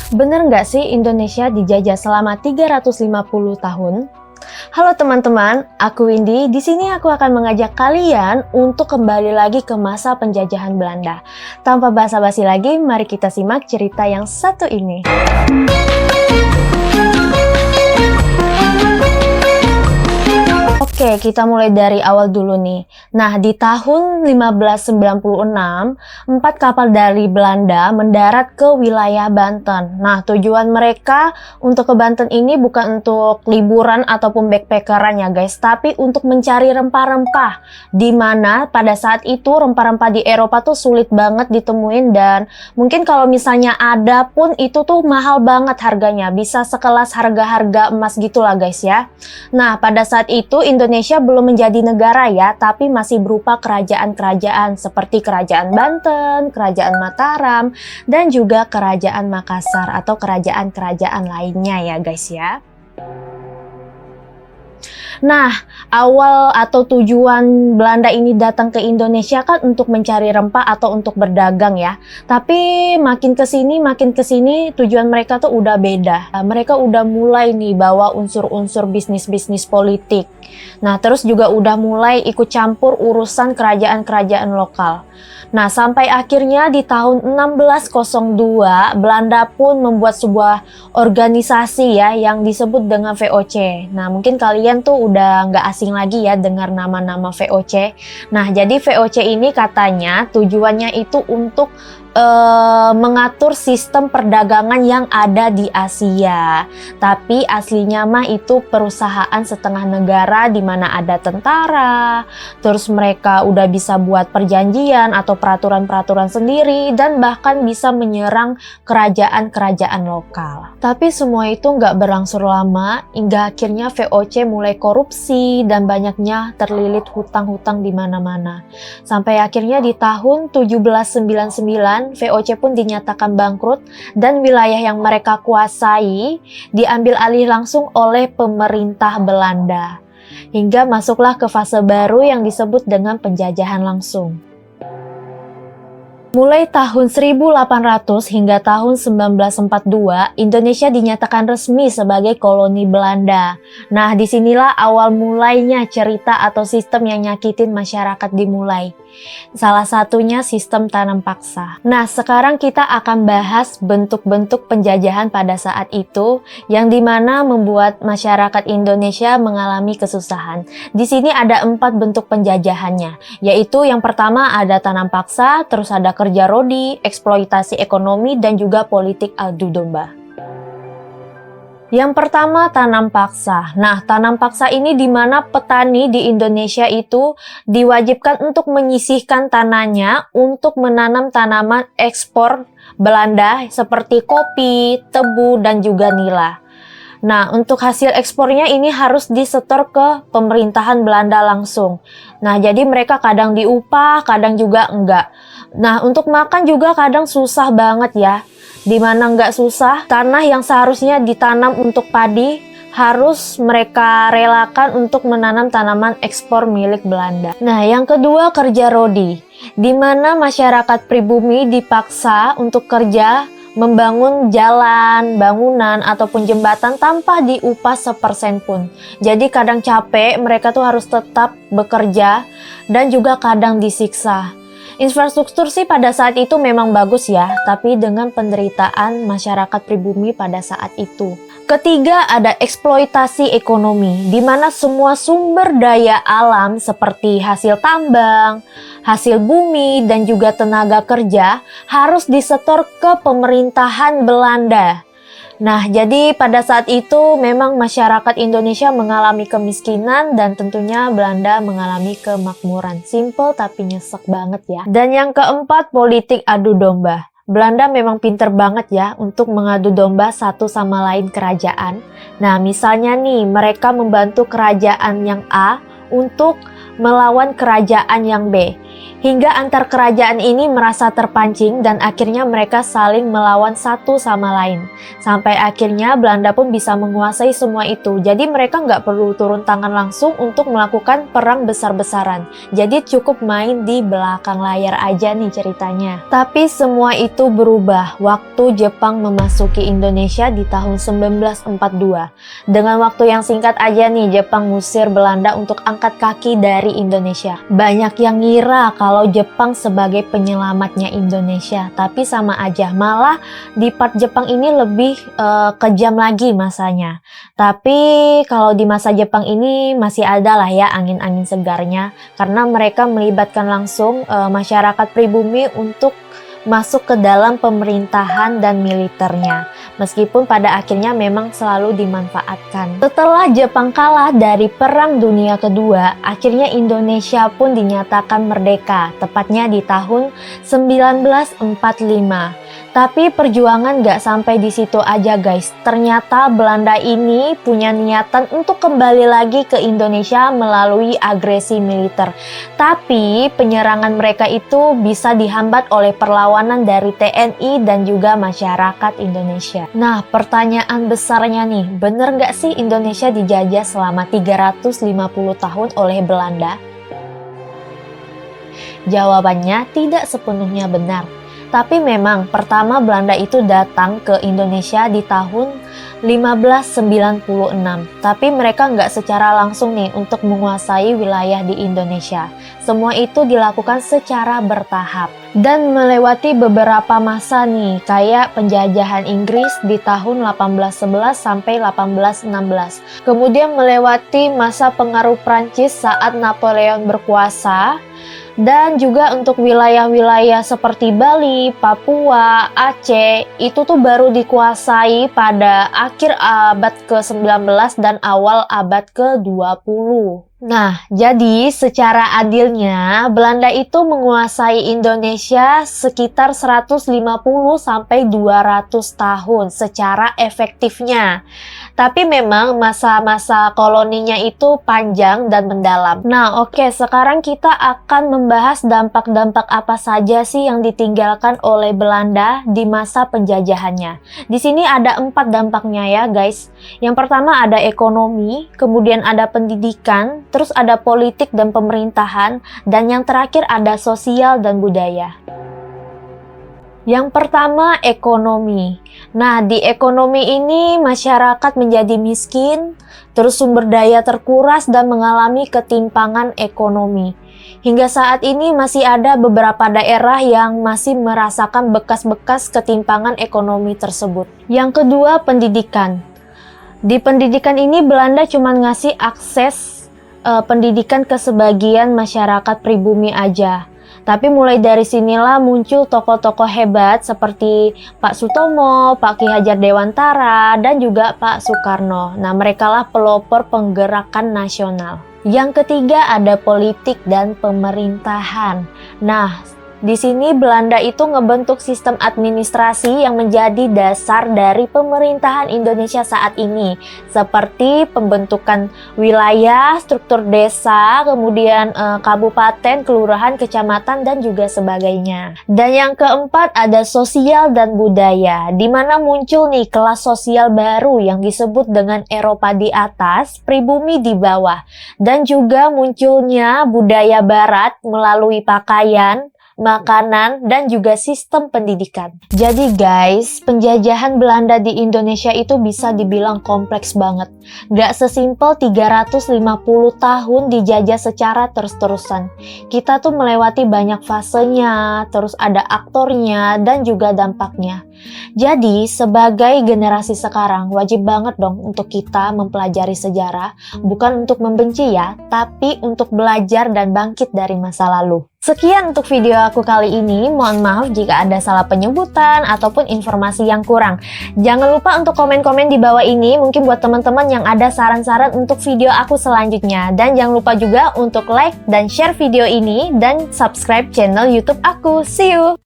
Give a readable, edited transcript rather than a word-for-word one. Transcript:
Bener nggak sih Indonesia dijajah selama 350 tahun? Halo teman-teman, aku Windy. Di sini aku akan mengajak kalian untuk kembali lagi ke masa penjajahan Belanda. Tanpa basa-basi lagi, mari kita simak cerita yang satu ini. Oke, kita mulai dari awal dulu nih. Nah, di tahun 1596, 4 kapal dari Belanda mendarat ke wilayah Banten. Nah, tujuan mereka untuk ke Banten ini bukan untuk liburan ataupun backpackeran ya guys, tapi untuk mencari rempah-rempah. Di mana pada saat itu rempah-rempah di Eropa tuh sulit banget ditemuin dan mungkin kalau misalnya ada pun itu tuh mahal banget harganya. Bisa sekelas harga-harga emas gitulah guys ya. Nah, pada saat itu Indonesia belum menjadi negara ya, tapi masih berupa kerajaan-kerajaan seperti Kerajaan Banten, Kerajaan Mataram, dan juga Kerajaan Makassar atau kerajaan-kerajaan lainnya ya guys ya. Nah, awal atau tujuan Belanda ini datang ke Indonesia kan untuk mencari rempah atau untuk berdagang ya. Tapi makin kesini tujuan mereka tuh udah beda. Mereka udah mulai nih bawa unsur-unsur bisnis-bisnis politik. Nah, terus juga udah mulai ikut campur urusan kerajaan-kerajaan lokal. Nah, sampai akhirnya di tahun 1602, Belanda pun membuat sebuah organisasi ya yang disebut dengan VOC. Nah, mungkin kalian tuh udah nggak asing lagi ya dengar nama-nama VOC. Nah, jadi VOC ini katanya tujuannya itu untuk mengatur sistem perdagangan yang ada di Asia. Tapi aslinya mah itu perusahaan setengah negara di mana ada tentara, terus mereka udah bisa buat perjanjian atau peraturan-peraturan sendiri dan bahkan bisa menyerang kerajaan-kerajaan lokal. Tapi semua itu nggak berlangsung lama hingga akhirnya VOC mulai korupsi dan banyaknya terlilit hutang-hutang di mana-mana. Sampai akhirnya di tahun 1799 VOC pun dinyatakan bangkrut dan wilayah yang mereka kuasai diambil alih langsung oleh pemerintah Belanda. Hingga masuklah ke fase baru yang disebut dengan penjajahan langsung. Mulai tahun 1800 hingga tahun 1942, Indonesia dinyatakan resmi sebagai koloni Belanda. Nah, disinilah awal mulainya cerita atau sistem yang nyakitin masyarakat dimulai. Salah satunya sistem tanam paksa. Nah, sekarang kita akan bahas bentuk-bentuk penjajahan pada saat itu, yang dimana membuat masyarakat Indonesia mengalami kesusahan. Di sini ada 4 bentuk penjajahannya, yaitu yang pertama ada tanam paksa, terus ada kerja rodi, eksploitasi ekonomi, dan juga politik adu domba. Yang pertama, tanam paksa. Nah, tanam paksa ini di mana petani di Indonesia itu diwajibkan untuk menyisihkan tanahnya untuk menanam tanaman ekspor Belanda seperti kopi, tebu, dan juga nila. Nah, untuk hasil ekspornya ini harus disetor ke pemerintahan Belanda langsung. Nah, jadi mereka kadang diupah, kadang juga enggak. Nah, untuk makan juga kadang susah banget ya. Dimana nggak susah, tanah yang seharusnya ditanam untuk padi harus mereka relakan untuk menanam tanaman ekspor milik Belanda. Nah, yang kedua kerja rodi, di mana masyarakat pribumi dipaksa untuk kerja membangun jalan, bangunan, ataupun jembatan tanpa diupah sepersen pun. Jadi kadang capek, mereka tuh harus tetap bekerja dan juga kadang disiksa. Infrastruktur sih pada saat itu memang bagus ya, tapi dengan penderitaan masyarakat pribumi pada saat itu. Ketiga ada eksploitasi ekonomi, di mana semua sumber daya alam seperti hasil tambang, hasil bumi, dan juga tenaga kerja harus disetor ke pemerintahan Belanda. Nah, jadi pada saat itu memang masyarakat Indonesia mengalami kemiskinan dan tentunya Belanda mengalami kemakmuran. Simple tapi nyesek banget ya. Dan yang keempat, politik adu domba. Belanda memang pinter banget ya untuk mengadu domba satu sama lain kerajaan. Nah, misalnya nih mereka membantu kerajaan yang A untuk melawan kerajaan yang B. Hingga antar kerajaan ini merasa terpancing dan akhirnya mereka saling melawan satu sama lain. Sampai akhirnya Belanda pun bisa menguasai semua itu. Jadi mereka nggak perlu turun tangan langsung untuk melakukan perang besar-besaran. Jadi cukup main di belakang layar aja nih ceritanya. Tapi semua itu berubah waktu Jepang memasuki Indonesia di tahun 1942. Dengan waktu yang singkat aja nih Jepang ngusir Belanda untuk angkat kaki dari Indonesia. Banyak yang ngira kalau Jepang sebagai penyelamatnya Indonesia, tapi sama aja, malah di part Jepang ini lebih kejam lagi masanya. Tapi kalau di masa Jepang ini masih ada lah ya angin-angin segarnya, karena mereka melibatkan langsung masyarakat pribumi untuk masuk ke dalam pemerintahan dan militernya. Meskipun pada akhirnya memang selalu dimanfaatkan. Setelah Jepang kalah dari Perang Dunia Kedua, akhirnya Indonesia pun dinyatakan merdeka, tepatnya di tahun 1945. Tapi perjuangan gak sampai di situ aja guys. Ternyata Belanda ini punya niatan untuk kembali lagi ke Indonesia melalui agresi militer. Tapi penyerangan mereka itu bisa dihambat oleh perlawanan dari TNI dan juga masyarakat Indonesia. Nah, pertanyaan besarnya nih, bener gak sih Indonesia dijajah selama 350 tahun oleh Belanda? Jawabannya tidak sepenuhnya benar. Tapi memang pertama Belanda itu datang ke Indonesia di tahun 1596. Tapi mereka nggak secara langsung nih untuk menguasai wilayah di Indonesia. Semua itu dilakukan secara bertahap. Dan melewati beberapa masa nih, kayak penjajahan Inggris di tahun 1811 sampai 1816. Kemudian melewati masa pengaruh Prancis saat Napoleon berkuasa. Dan juga untuk wilayah-wilayah seperti Bali, Papua, Aceh, itu tuh baru dikuasai pada akhir abad ke-19 dan awal abad ke-20. Nah, jadi secara adilnya Belanda itu menguasai Indonesia sekitar 150 sampai 200 tahun secara efektifnya. Tapi memang masa-masa koloninya itu panjang dan mendalam. Nah, oke, sekarang kita akan membahas dampak-dampak apa saja sih yang ditinggalkan oleh Belanda di masa penjajahannya. Di sini ada 4 dampaknya ya, guys. Yang pertama ada ekonomi, kemudian ada pendidikan, terus ada politik dan pemerintahan, dan yang terakhir ada sosial dan budaya. Yang pertama, ekonomi. Nah, di ekonomi ini masyarakat menjadi miskin, terus sumber daya terkuras dan mengalami ketimpangan ekonomi. Hingga saat ini masih ada beberapa daerah yang masih merasakan bekas-bekas ketimpangan ekonomi tersebut. Yang kedua, pendidikan. Di pendidikan ini Belanda cuma ngasih akses pendidikan ke sebagian masyarakat pribumi aja. Tapi mulai dari sinilah muncul tokoh-tokoh hebat seperti Pak Sutomo, Pak Ki Hajar Dewantara, dan juga Pak Soekarno. Nah, merekalah pelopor penggerakan nasional. Yang ketiga ada politik dan pemerintahan. Nah, di sini Belanda itu ngebentuk sistem administrasi yang menjadi dasar dari pemerintahan Indonesia saat ini, seperti pembentukan wilayah, struktur desa, kemudian kabupaten, kelurahan, kecamatan, dan juga sebagainya. Dan yang keempat ada sosial dan budaya, di mana muncul nih kelas sosial baru yang disebut dengan Eropa di atas, pribumi di bawah, dan juga munculnya budaya Barat melalui pakaian, makanan, dan juga sistem pendidikan. Jadi guys, penjajahan Belanda di Indonesia itu bisa dibilang kompleks banget. Gak sesimpel 350 tahun dijajah secara terus-terusan. Kita tuh melewati banyak fasenya, terus ada aktornya, dan juga dampaknya. Jadi, sebagai generasi sekarang, wajib banget dong untuk kita mempelajari sejarah, bukan untuk membenci ya, tapi untuk belajar dan bangkit dari masa lalu. Sekian untuk video aku kali ini, mohon maaf jika ada salah penyebutan ataupun informasi yang kurang. Jangan lupa untuk komen-komen di bawah ini, mungkin buat teman-teman yang ada saran-saran untuk video aku selanjutnya. Dan jangan lupa juga untuk like dan share video ini, dan subscribe channel YouTube aku. See you!